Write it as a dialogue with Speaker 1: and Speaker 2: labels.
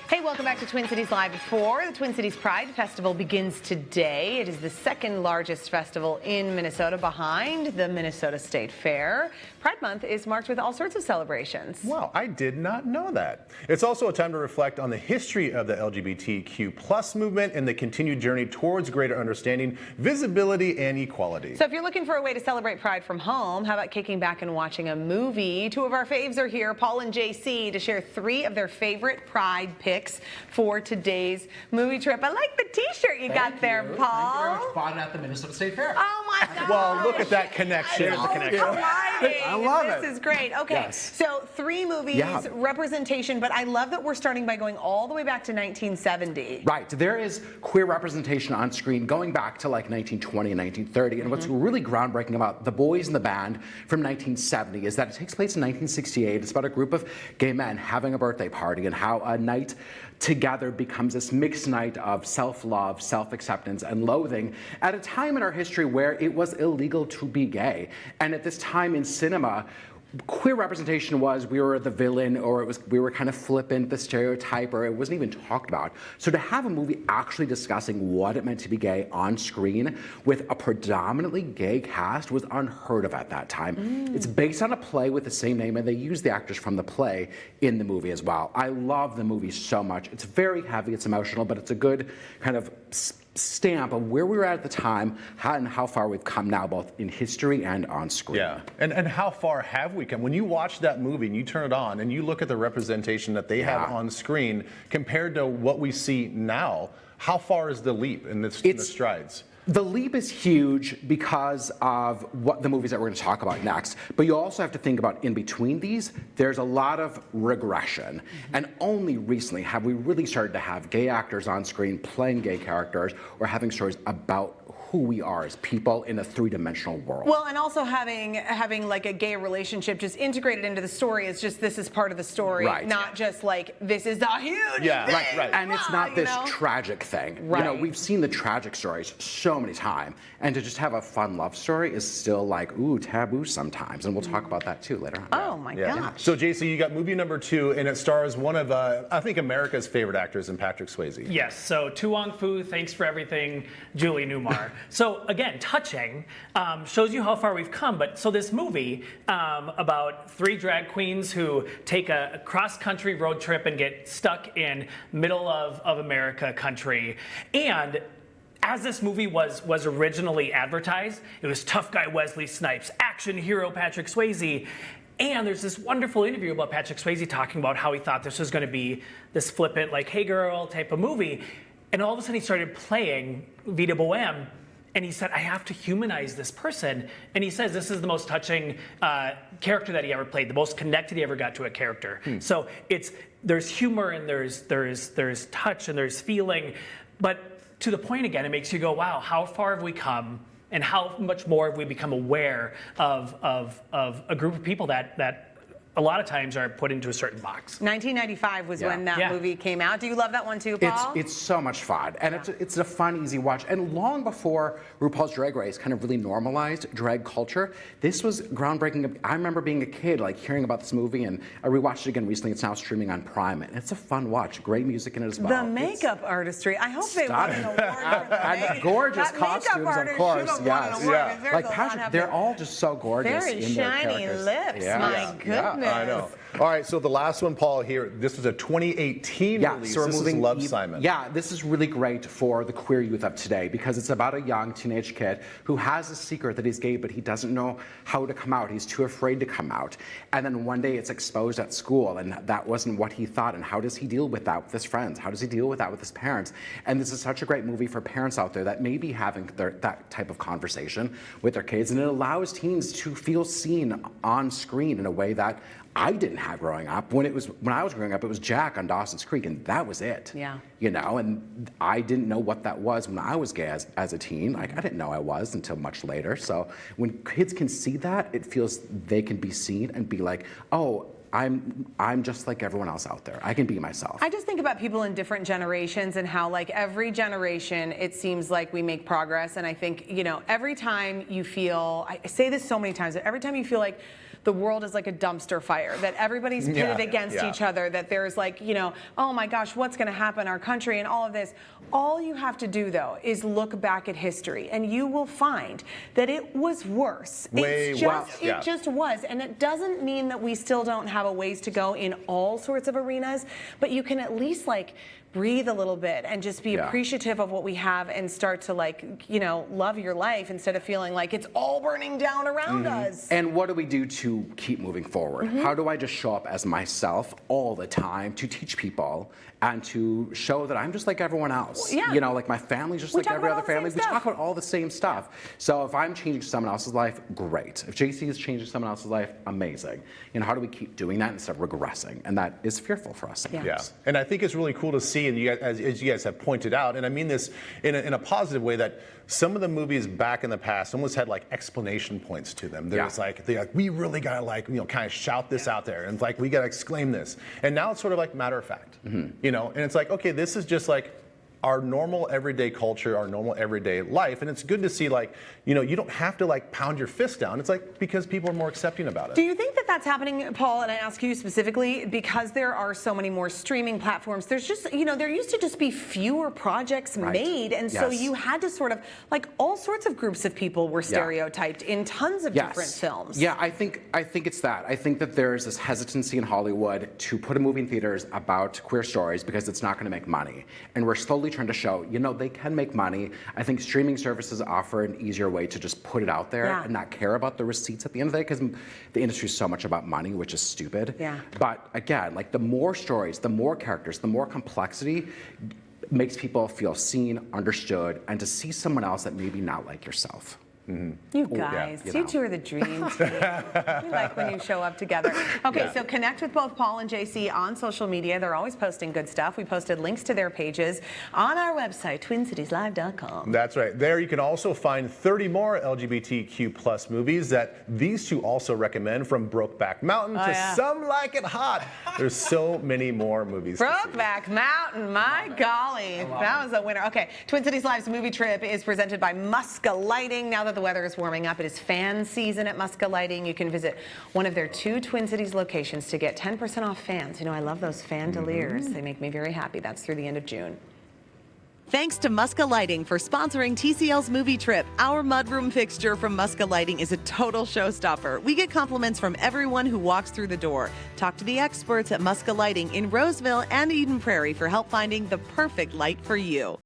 Speaker 1: Hey, welcome back to Twin Cities Live at 4. The Twin Cities Pride Festival begins today. It is the second largest festival in Minnesota behind the Minnesota State Fair. Pride Month is marked with all sorts of celebrations.
Speaker 2: Wow, I did not know that. It's also a time to reflect on the history of the LGBTQ+ movement and the continued journey towards greater understanding, visibility, and equality.
Speaker 1: So if you're looking for a way to celebrate Pride from home, how about kicking back and watching a movie? Two of our faves are here, Paul and JC, to share 3 of their favorite Pride picks for today's movie trip. I like the t-shirt you got there, Paul.
Speaker 3: Thank you very much. Bought it at the Minnesota State Fair.
Speaker 1: Oh my God.
Speaker 2: Well, look at that connection.
Speaker 3: There's the connection.
Speaker 1: I
Speaker 3: love
Speaker 1: it. This is great. Okay,
Speaker 3: Yes.
Speaker 1: so 3 movies, representation, but I love that we're starting by going all the way back to 1970.
Speaker 3: Right. There is queer representation on screen going back to like 1920 and 1930. And what's really groundbreaking about The Boys in the Band from 1970 is that it takes place in 1968. It's about a group of gay men having a birthday party and how a night together becomes this mixed night of self-love, self-acceptance, and loathing at a time in our history where it was illegal to be gay. And at this time in cinema, queer representation was we were the villain, or we were kind of flippant, the stereotype, or it wasn't even talked about. So to have a movie actually discussing what it meant to be gay on screen with a predominantly gay cast was unheard of at that time. It's based on a play with the same name, and they use the actors from the play in the movie as well. I love the movie so much. It's very heavy, it's emotional, but it's a good kind of stamp of where we were at the time and how far we've come now, both in history and on screen.
Speaker 2: Yeah, and how far have we come? When you watch that movie and you turn it on and you look at the representation that they have on screen compared to what we see now, how far is the leap in the strides?
Speaker 3: The leap is huge because of what the movies that we're going to talk about next. But you also have to think about in between these, there's a lot of regression. And only recently have we really started to have gay actors on screen playing gay characters or having stories about who we are as people in a 3-dimensional world.
Speaker 1: Well, and also having like a gay relationship just integrated into the story is just this is part of the story, not just like this is a huge thing.
Speaker 2: Right.
Speaker 3: And it's not this tragic thing.
Speaker 1: Right.
Speaker 3: You know, we've seen the tragic stories so many times, and to just have a fun love story is still like, ooh, taboo sometimes, and we'll talk about that too later on.
Speaker 1: Oh my gosh.
Speaker 2: So JC, you got movie number 2, and it stars one of, I think, America's favorite actors in Patrick Swayze.
Speaker 4: Yes, so Tu Wong Fu, Thanks for Everything, Julie Newmar. So again, touching, shows you how far we've come. But so this movie about 3 drag queens who take a cross-country road trip and get stuck in middle of America country. And as this movie was originally advertised, it was tough guy Wesley Snipes, action hero Patrick Swayze. And there's this wonderful interview about Patrick Swayze talking about how he thought this was going to be this flippant, like, hey girl type of movie. And all of a sudden he started playing Vita Boheme, and he said, I have to humanize this person. And he says this is the most touching character that he ever played, the most connected he ever got to a character. So there's humor and there's touch and there's feeling, but to the point again, it makes you go, wow, how far have we come? And how much more have we become aware of a group of people that a lot of times are put into a certain box.
Speaker 1: 1995 was when that movie came out. Do you love that one too, Paul?
Speaker 3: It's so much fun, and it's a fun, easy watch. And long before RuPaul's Drag Race kind of really normalized drag culture, this was groundbreaking. I remember being a kid, like hearing about this movie, and I rewatched it again recently. It's now streaming on Prime, and it's a fun watch. Great music in it as well.
Speaker 1: The makeup artistry. I hope they won an award for the
Speaker 3: and gorgeous costumes, of course. Yes, like Patrick, they're all just so gorgeous.
Speaker 1: Very
Speaker 3: in their
Speaker 1: shiny
Speaker 3: characters.
Speaker 1: lips. My goodness.
Speaker 2: I know. All right, so the last one, Paul, here, this was a 2018 release.
Speaker 3: So
Speaker 2: this is Love, Simon.
Speaker 3: Yeah, this is really great for the queer youth of today because it's about a young teenage kid who has a secret that he's gay, but he doesn't know how to come out. He's too afraid to come out. And then one day it's exposed at school, and that wasn't what he thought. And how does he deal with that with his friends? How does he deal with that with his parents? And this is such a great movie for parents out there that may be having that type of conversation with their kids, and it allows teens to feel seen on screen in a way that I didn't have growing up. When I was growing up, it was Jack on Dawson's Creek, and that was it.
Speaker 1: Yeah.
Speaker 3: You know, and I didn't know what that was when I was gay as a teen. Like, I didn't know I was until much later. So when kids can see that, it feels they can be seen and be like, oh, I'm just like everyone else out there. I can be myself.
Speaker 1: I just think about people in different generations and how, like, every generation, it seems like we make progress. And I think, you know, every time you feel, I say this so many times, but every time you feel like the world is like a dumpster fire, that everybody's pitted against each other, that there's like, you know, oh my gosh, what's going to happen in our country and all of this. All you have to do, though, is look back at history, and you will find that it was worse. It just was. And it doesn't mean that we still don't have a ways to go in all sorts of arenas, but you can at least, like, breathe a little bit and just be appreciative of what we have and start to, like, you know, love your life instead of feeling like it's all burning down around us.
Speaker 3: And what do we do to keep moving forward? How do I just show up as myself all the time to teach people and to show that I'm just like everyone else? You know, like my family's just like every other family. We talk about all the same stuff. So if I'm changing someone else's life, great. If JC is changing someone else's life, amazing. You know, how do we keep doing that instead of regressing? And that is fearful for us sometimes.
Speaker 2: Yeah, and I think it's really cool to see, and you guys, as you guys have pointed out, and I mean this in a positive way, that some of the movies back in the past almost had like explanation points to them. There's like, we really gotta, like, you know, kind of shout this out there, and it's like we gotta exclaim this. And now it's sort of like matter of fact, you know, and it's like, okay, this is just like our normal everyday culture, our normal everyday life, and it's good to see, like, you know, you don't have to like pound your fist down. It's like because people are more accepting about it.
Speaker 1: Do you think that that's happening, Paul? And I ask you specifically because there are so many more streaming platforms. There's just, you know, there used to just be fewer projects made, and so you had to sort of, like, all sorts of groups of people were stereotyped in tons of different films.
Speaker 3: Yeah, I think it's that. I think that there's this hesitancy in Hollywood to put a movie in theaters about queer stories because it's not going to make money, and we're slowly trying to show, you know, they can make money. I think streaming services offer an easier way to just put it out there and not care about the receipts at the end of the day, because the industry is so much about money, which is stupid. But again, like, the more stories, the more characters, the more complexity makes people feel seen, understood, and to see someone else that maybe not like yourself.
Speaker 1: You guys, you two are the dream team. We like when you show up together. Okay, so connect with both Paul and JC on social media. They're always posting good stuff. We posted links to their pages on our website, twincitieslive.com.
Speaker 2: That's right. There you can also find 30 more LGBTQ plus movies that these two also recommend, from Brokeback Mountain to Some Like It Hot. There's so many more movies.
Speaker 1: Brokeback Mountain, my golly. That was a winner. Okay, Twin Cities Live's movie trip is presented by Muska Lighting. Now that the weather is warming up, it is fan season at Muska Lighting. You can visit one of their 2 Twin Cities locations to get 10% off fans. You know, I love those fandeliers. They make me very happy. That's through the end of June.
Speaker 5: Thanks to Muska Lighting for sponsoring TCL's movie trip. Our mudroom fixture from Muska Lighting is a total showstopper. We get compliments from everyone who walks through the door. Talk to the experts at Muska Lighting in Roseville and Eden Prairie for help finding the perfect light for you.